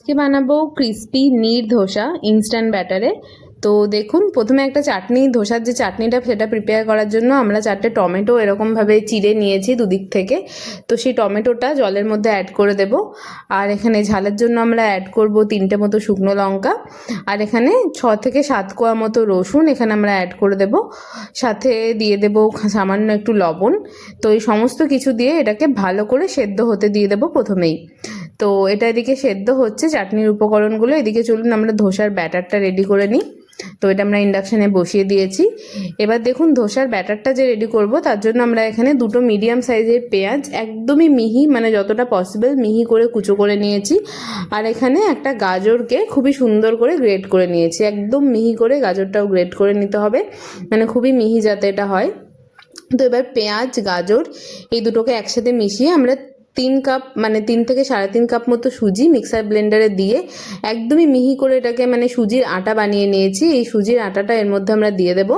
আজকে বানাবো ক্রিস্পি নির ধোসা ইনস্ট্যান্ট ব্যাটারে। তো দেখুন, প্রথমে একটা চাটনি, ধোসার যে চাটনিটা সেটা প্রিপেয়ার করার জন্য আমরা 4টে টমেটো এরকমভাবে চিড়ে নিয়েছি দুদিক থেকে। তো সেই টমেটোটা জলের মধ্যে অ্যাড করে দেব। আর এখানে ঝালের জন্য আমরা অ্যাড করব 3টে মতো শুকনো লঙ্কা, আর এখানে 6 থেকে 7 কোয়া মতো রসুন এখানে আমরা অ্যাড করে দেব। সাথে দিয়ে দেব সামান্য একটু লবণ। তো এই সমস্ত কিছু দিয়ে এটাকে ভালো করে সেদ্ধ হতে দিয়ে দেব প্রথমেই। তো এটা এদিকে সেদ্ধ হচ্ছে চাটনির উপকরণগুলো, এদিকে চলুন আমরা ধোসার ব্যাটারটা রেডি করে নিই। তো এটা আমরা ইন্ডাকশানে বসিয়ে দিয়েছি। এবার দেখুন, ধোসার ব্যাটারটা যে রেডি করব তার জন্য আমরা এখানে 2টো মিডিয়াম সাইজের পেঁয়াজ একদমই মিহি, মানে যতটা পসিবল মিহি করে কুচো করে নিয়েছি। আর এখানে একটা গাজরকে খুবই সুন্দর করে গ্রেট করে নিয়েছি, একদম মিহি করে গাজরটাও গ্রেট করে নিতে হবে, মানে খুবই মিহি যাতে এটা হয়। তো এবার পেঁয়াজ, গাজর এই দুটোকে একসাথে মিশিয়ে আমরা 3 কাপ, মানে 3 থেকে 3.5 কাপ মতো সুজি মিক্সার ব্লেন্ডারে দিয়ে একদমই মিহি করে এটাকে মানে সুজির আটা বানিয়ে নিয়েছি। এই সুজির আটাটা এর মধ্যে আমরা দিয়ে দেব।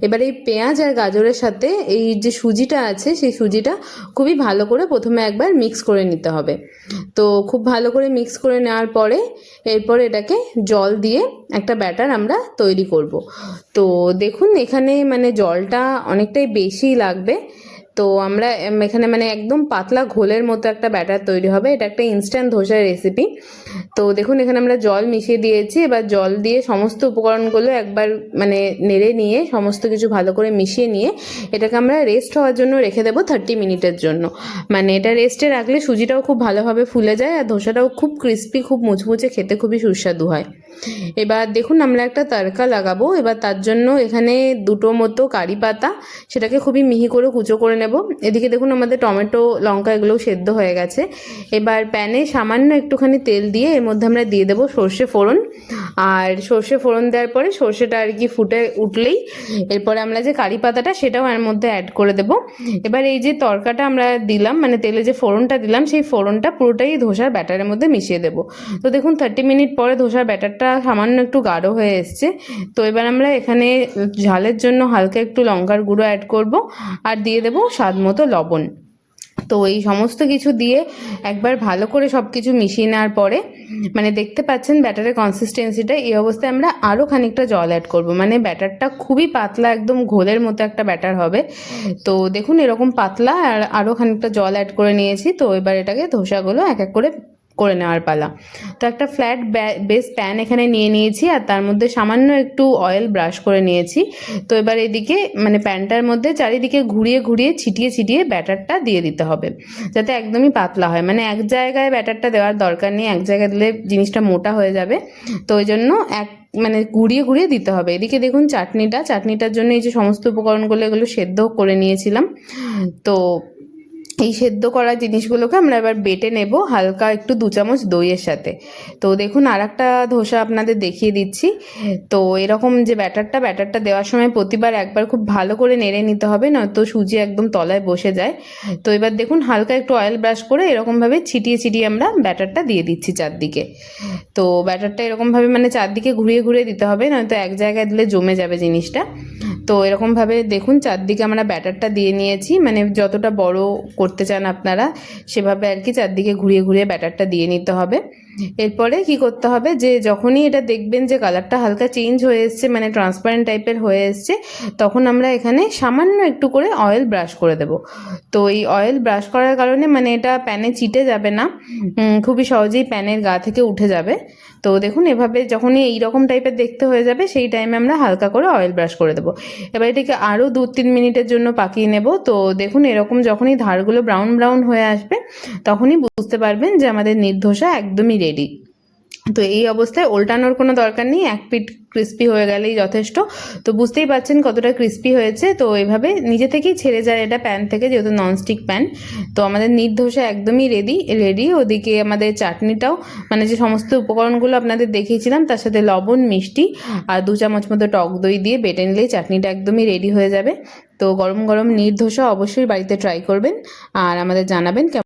এবার এই পেঁয়াজ আর গাজরের সাথে এই যে সুজিটা আছে সেই সুজিটা খুবই ভালো করে প্রথমে একবার মিক্স করে নিতে হবে। তো খুব ভালো করে মিক্স করে নেওয়ার পরে এরপরে এটাকে জল দিয়ে একটা ব্যাটার আমরা তৈরি করব। তো দেখুন, এখানে মানে জলটা অনেকটাই বেশি লাগবে। তো আমরা এখানে মানে একদম পাতলা ঘোলের মতো একটা ব্যাটার তৈরি হবে। এটা একটা ইনস্ট্যান্ট ধোসার রেসিপি। তো দেখুন, এখানে আমরা জল মিশিয়ে দিয়েছি। এবার জল দিয়ে সমস্ত উপকরণগুলো একবার মানে নেড়ে নিয়ে সমস্ত কিছু ভালো করে মিশিয়ে নিয়ে এটাকে আমরা রেস্ট হওয়ার জন্য রেখে দেবো 30 মিনিটের জন্য। মানে এটা রেস্টে রাখলে সুজিটাও খুব ভালোভাবে ফুলে যায় আর ধোসাটাও খুব ক্রিস্পি, খুব মুচমুচে, খেতে খুবই সুস্বাদু হয়। এবার দেখুন, আমরা একটা তড়কা লাগাবো। এবার তার জন্য এখানে 2টো মতো কারি পাতা, সেটাকে খুবই মিহি করে কুচো করে নেব। এদিকে দেখুন আমাদের টমেটো, লঙ্কা এগুলোও সেদ্ধ হয়ে গেছে। এবার প্যানে সামান্য একটুখানি তেল দিয়ে এর মধ্যে আমরা দিয়ে দেবো সর্ষে ফোড়ন। আর সর্ষে ফোড়ন দেওয়ার পরে সর্ষেটা আর কি ফুটে উঠলেই এরপরে আমরা যে কারি পাতাটা সেটাও এর মধ্যে অ্যাড করে দেব। এবার এই যে তড়কাটা আমরা দিলাম, মানে তেলে যে ফোড়নটা দিলাম সেই ফোড়নটা পুরোটাই ধোসার ব্যাটারের মধ্যে মিশিয়ে দেব। তো দেখুন 30 মিনিট পরে ধোসার ব্যাটারটা সামান্য একটু গাঢ় হয়ে এসছে। তো এবার আমরা এখানে ঝালের জন্য হালকা একটু লঙ্কার গুঁড়ো অ্যাড করব আর দিয়ে দেব স্বাদ মতো লবণ। তো এই সমস্ত কিছু দিয়ে একবার ভালো করে সব কিছু মিশিয়ে নেওয়ার পরে মানে দেখতে পাচ্ছেন ব্যাটারের কনসিস্টেন্সিটা, এই অবস্থায় আমরা আরও খানিকটা জল অ্যাড করব। মানে ব্যাটারটা খুবই পাতলা, একদম ঘোলের মতো একটা ব্যাটার হবে। তো দেখুন এরকম পাতলা, আর আরও খানিকটা জল অ্যাড করে নিয়েছি। তো এবার এটাকে ধোসাগুলো এক এক করে করে নেওয়ার পালা। তো একটা ফ্ল্যাট বেস প্যান এখানে নিয়ে নিয়েছি আর তার মধ্যে সামান্য একটু অয়েল ব্রাশ করে নিয়েছি। তো এবার এদিকে মানে প্যানটার মধ্যে চারিদিকে ঘুরিয়ে ঘুরিয়ে ছিটিয়ে ছিটিয়ে ব্যাটারটা দিয়ে দিতে হবে, যাতে একদমই পাতলা হয়। মানে এক জায়গায় ব্যাটারটা দেওয়ার দরকার নেই, এক জায়গায় দিলে জিনিসটা মোটা হয়ে যাবে। তো ওই জন্য মানে ঘুরিয়ে ঘুরিয়ে দিতে হবে। এদিকে দেখুন চাটনিটার জন্য এই যে সমস্ত উপকরণগুলো এগুলো সেদ্ধ করে নিয়েছিলাম। তো এই সেদ্ধ করা জিনিসগুলোকে আমরা এবার বেটে নেব হালকা একটু 2 চামচ দইয়ের সাথে। তো দেখুন আর একটা ধোসা আপনাদের দেখিয়ে দিচ্ছি। তো এরকম যে ব্যাটারটা দেওয়ার সময় প্রতিবার একবার খুব ভালো করে নেড়ে নিতে হবে, নয়তো সুজি একদম তলায় বসে যায়। তো এবার দেখুন হালকা একটু অয়েল ব্রাশ করে এরকমভাবে ছিটিয়ে ছিটিয়ে আমরা ব্যাটারটা দিয়ে দিচ্ছি চারদিকে। তো ব্যাটারটা এরকমভাবে মানে চারদিকে ঘুরিয়ে ঘুরিয়ে দিতে হবে, নয়তো এক জায়গায় দিলে জমে যাবে জিনিসটা। তো এরকমভাবে দেখুন চারদিকে আমরা ব্যাটারটা দিয়ে নিয়েছি, মানে যতটা বড় করতে চান আপনারা সেভাবে আর কি চারদিকে ঘুরিয়ে ঘুরিয়ে ব্যাটারটা দিয়ে নিতে হবে। এরপরে কি করতে হবে, যে যখনই এটা দেখবেন যে কালারটা হালকা চেঞ্জ হয়ে এসছে, মানে ট্রান্সপারেন্ট টাইপের হয়ে এসছে, তখন আমরা এখানে সামান্য একটু করে অয়েল ব্রাশ করে দেব। তো এই অয়েল ব্রাশ করার কারণে মানে এটা প্যানে চিটে যাবে না, খুবই সহজেই প্যানের গা থেকে উঠে যাবে। তো দেখুন এভাবে যখনই এইরকম টাইপের দেখতে হয়ে যাবে সেই টাইমে আমরা হালকা করে অয়েল ব্রাশ করে দেবো। এবার এটাকে আরও 2-3 মিনিটের জন্য পাকিয়ে নেব। তো দেখুন এরকম যখনই ধারগুলো ব্রাউন ব্রাউন হয়ে আসবে তখনই বুঝতে পারবেন যে আমাদের নির্ধোসা একদমই রেডি। তো এই অবস্থায় উল্টানোর কোনো দরকার নেই, এক পিঠ ক্রিস্পি হয়ে গেলেই যথেষ্ট। তো বুঝতেই পারছেন কতটা ক্রিস্পি হয়েছে। তো এইভাবে নিজে থেকেই ছেড়ে যায় এটা প্যান থেকে, যেহেতু ননস্টিক প্যান। তো আমাদের নির্ধোসা একদমই রেডি। ওদিকে আমাদের চাটনিটাও, মানে যে সমস্ত উপকরণগুলো আপনাদের দেখিয়েছিলাম তার সাথে লবণ, মিষ্টি আর 2 চামচ মতো টক দই দিয়ে বেটে নিলেই চাটনিটা একদমই রেডি হয়ে যাবে। তো গরম গরম নির্ধোসা অবশ্যই বাড়িতে ট্রাই করবেন আর আমাদের জানাবেন কেমন